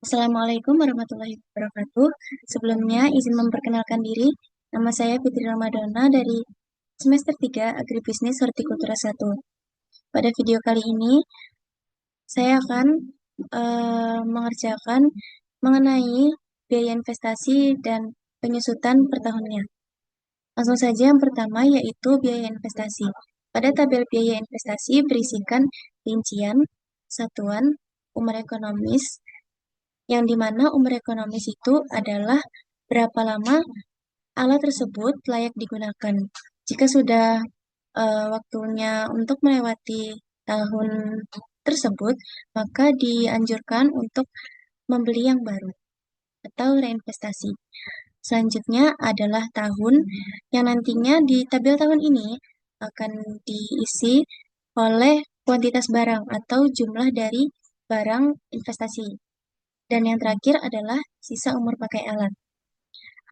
Assalamualaikum warahmatullahi wabarakatuh. Sebelumnya, izin memperkenalkan diri. Nama saya Fitri Ramadana dari semester 3 Agribisnis Hortikultura 1. Pada video kali ini, saya akan mengerjakan mengenai biaya investasi dan penyusutan per tahunnya. Langsung saja yang pertama yaitu biaya investasi. Pada tabel biaya investasi berisikan rincian, satuan, umur ekonomis, yang dimana umur ekonomis itu adalah berapa lama alat tersebut layak digunakan. Jika sudah waktunya untuk melewati tahun tersebut, maka dianjurkan untuk membeli yang baru atau reinvestasi. Selanjutnya adalah tahun yang nantinya di tabel tahun ini akan diisi oleh kuantitas barang atau jumlah dari barang investasi. Dan yang terakhir adalah sisa umur pakai alat.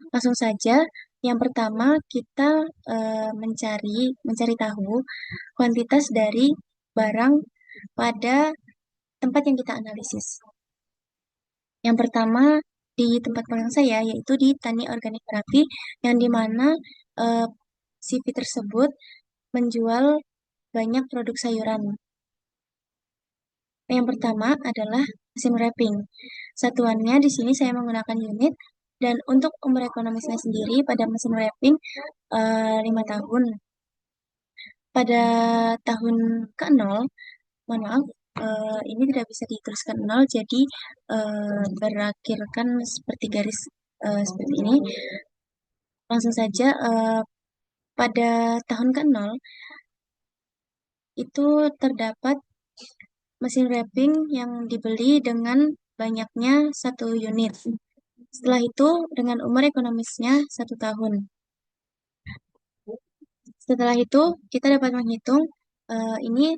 Langsung saja, yang pertama kita mencari tahu kuantitas dari barang pada tempat yang kita analisis. Yang pertama di tempat magang saya yaitu di Tani Organik Terapi, yang dimana CV tersebut menjual banyak produk sayuran. Yang pertama adalah mesin wrapping. Satuannya di sini saya menggunakan unit, dan untuk umur ekonomisnya sendiri pada mesin wrapping 5 tahun. Pada tahun ke-0, mohon maaf, ini tidak bisa dituliskan 0, jadi berakhirkan seperti garis seperti ini. Langsung saja, pada tahun ke-0 itu terdapat mesin wrapping yang dibeli dengan banyaknya 1 unit. Setelah itu dengan umur ekonomisnya 1 tahun. Setelah itu kita dapat menghitung ini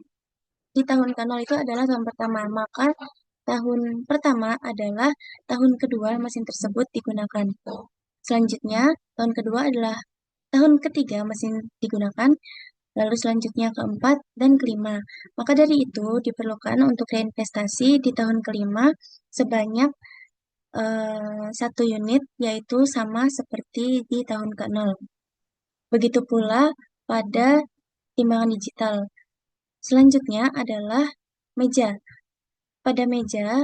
di tahun ke-0 itu adalah tahun pertama. Maka tahun pertama adalah tahun kedua mesin tersebut digunakan. Selanjutnya tahun kedua adalah tahun ketiga mesin digunakan. Lalu selanjutnya keempat dan kelima. Maka dari itu diperlukan untuk reinvestasi di tahun kelima sebanyak 1 unit, yaitu sama seperti di tahun ke-0. Begitu pula pada timbangan digital. Selanjutnya adalah meja. Pada meja,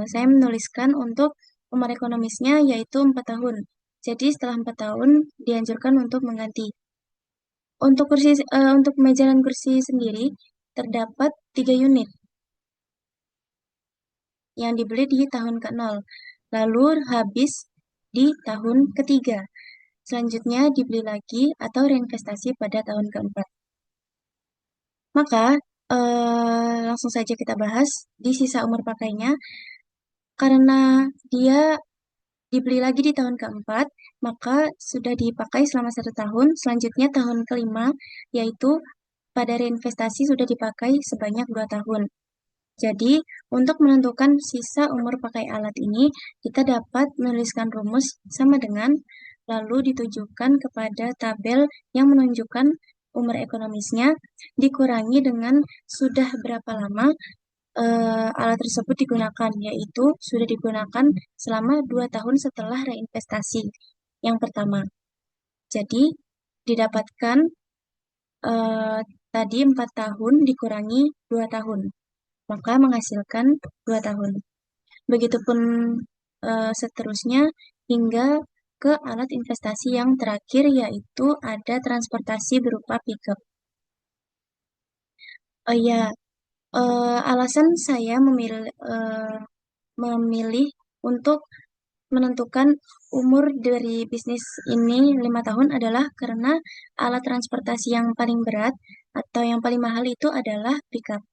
saya menuliskan untuk umur ekonomisnya yaitu 4 tahun. Jadi setelah 4 tahun dianjurkan untuk mengganti. Untuk meja dan kursi sendiri terdapat 3 unit yang dibeli di tahun ke-0, lalu habis di tahun ketiga. Selanjutnya dibeli lagi atau reinvestasi pada tahun keempat. Maka langsung saja kita bahas di sisa umur pakainya. Karena dia dibeli lagi di tahun keempat, maka sudah dipakai selama 1 tahun. Selanjutnya tahun kelima, yaitu pada reinvestasi sudah dipakai sebanyak 2 tahun. Jadi, untuk menentukan sisa umur pakai alat ini, kita dapat menuliskan rumus sama dengan, lalu ditujukan kepada tabel yang menunjukkan umur ekonomisnya, dikurangi dengan sudah berapa lama alat tersebut digunakan, yaitu sudah digunakan selama 2 tahun setelah reinvestasi yang pertama. Jadi, didapatkan tadi 4 tahun dikurangi 2 tahun, maka menghasilkan 2 tahun. Begitupun seterusnya hingga ke alat investasi yang terakhir, yaitu ada transportasi berupa pickup. Oh ya, alasan saya memilih untuk menentukan umur dari bisnis ini 5 tahun adalah karena alat transportasi yang paling berat atau yang paling mahal itu adalah pickup,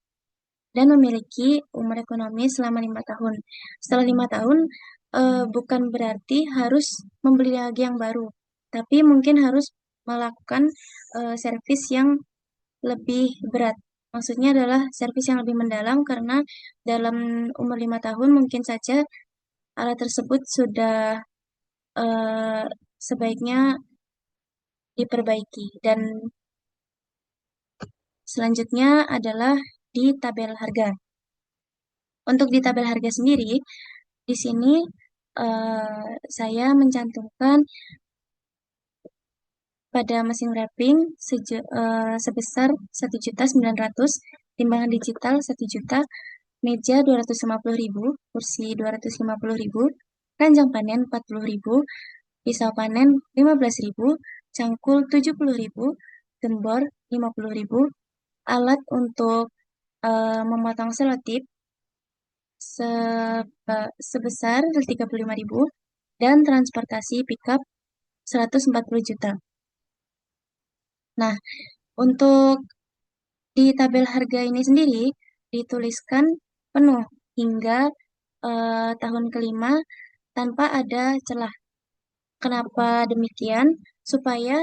dan memiliki umur ekonomi selama 5 tahun. Setelah 5 tahun, bukan berarti harus membeli lagi yang baru, tapi mungkin harus melakukan servis yang lebih berat. Maksudnya adalah servis yang lebih mendalam, karena dalam umur 5 tahun mungkin saja alat tersebut sudah sebaiknya diperbaiki. Dan selanjutnya adalah di tabel harga. Untuk di tabel harga sendiri, Di sini saya mencantumkan pada mesin wrapping sebesar 1.900.000, timbangan digital 1 juta, meja 250.000, kursi 250.000, keranjang panen 40.000, pisau panen 15.000, cangkul 70.000, gembor 50.000, alat untuk memotong selotip sebesar 35.000, dan transportasi pickup 140 juta. Nah, untuk di tabel harga ini sendiri dituliskan penuh hingga tahun kelima tanpa ada celah. Kenapa demikian? Supaya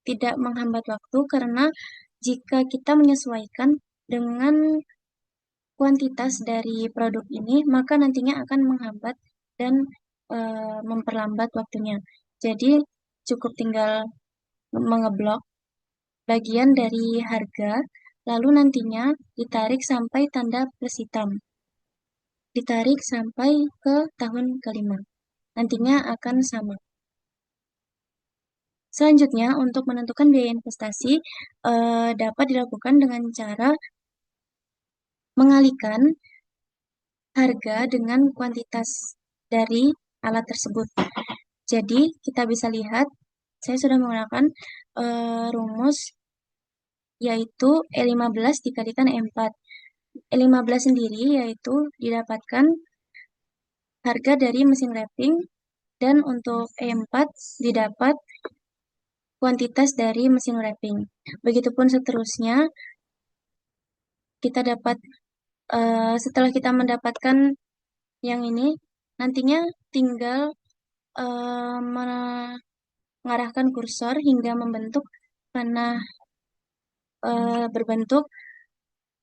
tidak menghambat waktu, karena jika kita menyesuaikan dengan kuantitas dari produk ini, maka nantinya akan menghambat dan memperlambat waktunya. Jadi cukup tinggal mengeblok bagian dari harga, lalu nantinya ditarik sampai tanda plus hitam. Ditarik sampai ke tahun kelima. Nantinya akan sama. Selanjutnya, untuk menentukan biaya investasi dapat dilakukan dengan cara mengalihkan harga dengan kuantitas dari alat tersebut. Jadi, kita bisa lihat, saya sudah menggunakan rumus yaitu E15 dikalikan E4. E15 sendiri yaitu didapatkan harga dari mesin wrapping, dan untuk E4 didapat kuantitas dari mesin wrapping. Begitupun seterusnya, kita dapat setelah kita mendapatkan yang ini, nantinya tinggal mengarahkan kursor hingga membentuk panah berbentuk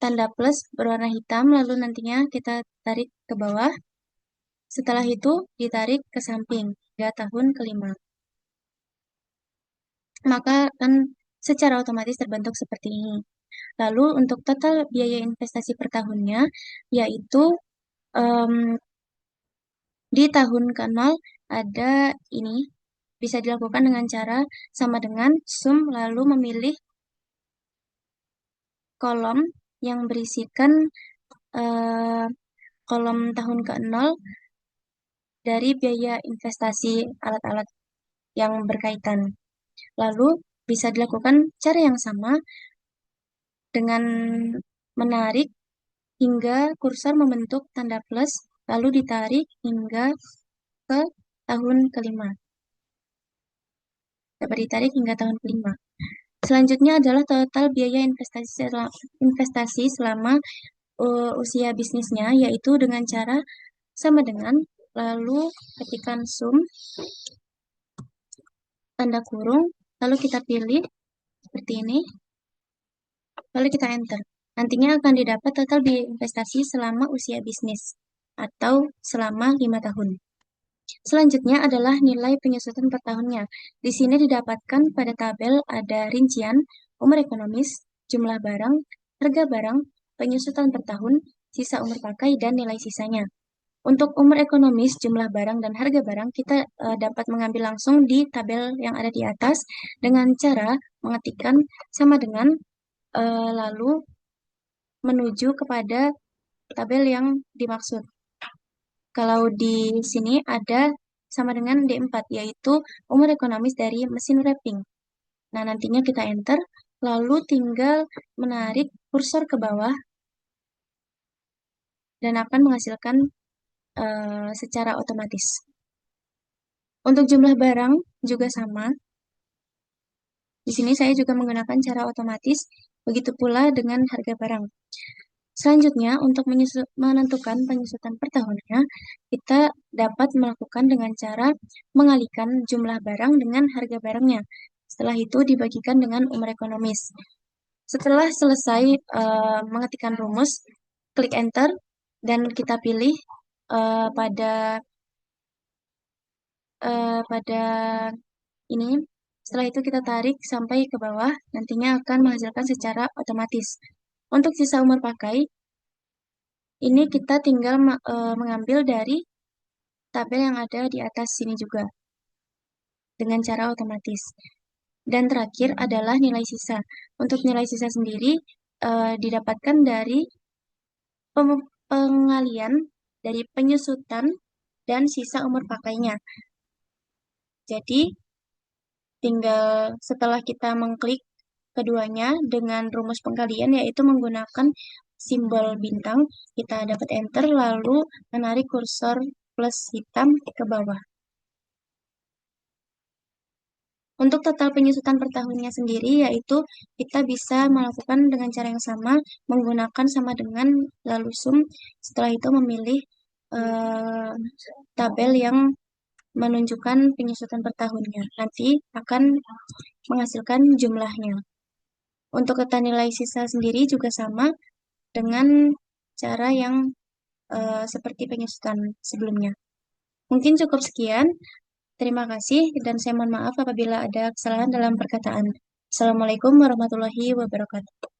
tanda plus berwarna hitam, lalu nantinya kita tarik ke bawah. Setelah itu ditarik ke samping hingga tahun kelima. Maka akan secara otomatis terbentuk seperti ini. Lalu untuk total biaya investasi per tahunnya, yaitu di tahun ke-0 ada ini, bisa dilakukan dengan cara sama dengan sum, lalu memilih kolom yang berisikan kolom tahun ke-0 dari biaya investasi alat-alat yang berkaitan. Lalu bisa dilakukan cara yang sama dengan menarik hingga kursor membentuk tanda plus, lalu ditarik hingga ke tahun kelima. Dapat ditarik hingga tahun kelima. Selanjutnya adalah total biaya investasi selama usia bisnisnya, yaitu dengan cara sama dengan, lalu ketikkan sum, tanda kurung, lalu kita pilih seperti ini, lalu kita enter. Nantinya akan didapat total biaya investasi selama usia bisnis atau selama 5 tahun. Selanjutnya adalah nilai penyusutan per tahunnya. Di sini didapatkan pada tabel ada rincian, umur ekonomis, jumlah barang, harga barang, penyusutan per tahun, sisa umur pakai, dan nilai sisanya. Untuk umur ekonomis, jumlah barang, dan harga barang, kita dapat mengambil langsung di tabel yang ada di atas dengan cara mengetikkan sama dengan, lalu menuju kepada tabel yang dimaksud. Kalau di sini ada sama dengan D4, yaitu umur ekonomis dari mesin wrapping. Nah, nantinya kita enter, lalu tinggal menarik kursor ke bawah, dan akan menghasilkan secara otomatis. Untuk jumlah barang juga sama. Di sini saya juga menggunakan cara otomatis, begitu pula dengan harga barang. Selanjutnya, untuk menentukan penyusutan per tahunnya, kita dapat melakukan dengan cara mengalihkan jumlah barang dengan harga barangnya. Setelah itu dibagikan dengan umur ekonomis. Setelah selesai mengetikkan rumus, klik enter, dan kita pilih pada ini. Setelah itu kita tarik sampai ke bawah, nantinya akan menghasilkan secara otomatis. Untuk sisa umur pakai, Ini kita tinggal mengambil dari tabel yang ada di atas sini juga dengan cara otomatis. Dan terakhir adalah nilai sisa. Untuk nilai sisa sendiri didapatkan dari pengalian dari penyusutan dan sisa umur pakainya. Jadi, tinggal setelah kita mengklik keduanya dengan rumus pengkalian yaitu menggunakan simbol bintang, kita dapat enter lalu menarik kursor plus hitam ke bawah. Untuk total penyusutan per tahunnya sendiri, yaitu kita bisa melakukan dengan cara yang sama, menggunakan sama dengan lalu sum, setelah itu memilih tabel yang menunjukkan penyusutan per tahunnya. Nanti akan menghasilkan jumlahnya. Untuk kata nilai sisa sendiri juga sama dengan cara yang seperti penyusutan sebelumnya. Mungkin cukup sekian. Terima kasih dan saya mohon maaf apabila ada kesalahan dalam perkataan. Assalamualaikum warahmatullahi wabarakatuh.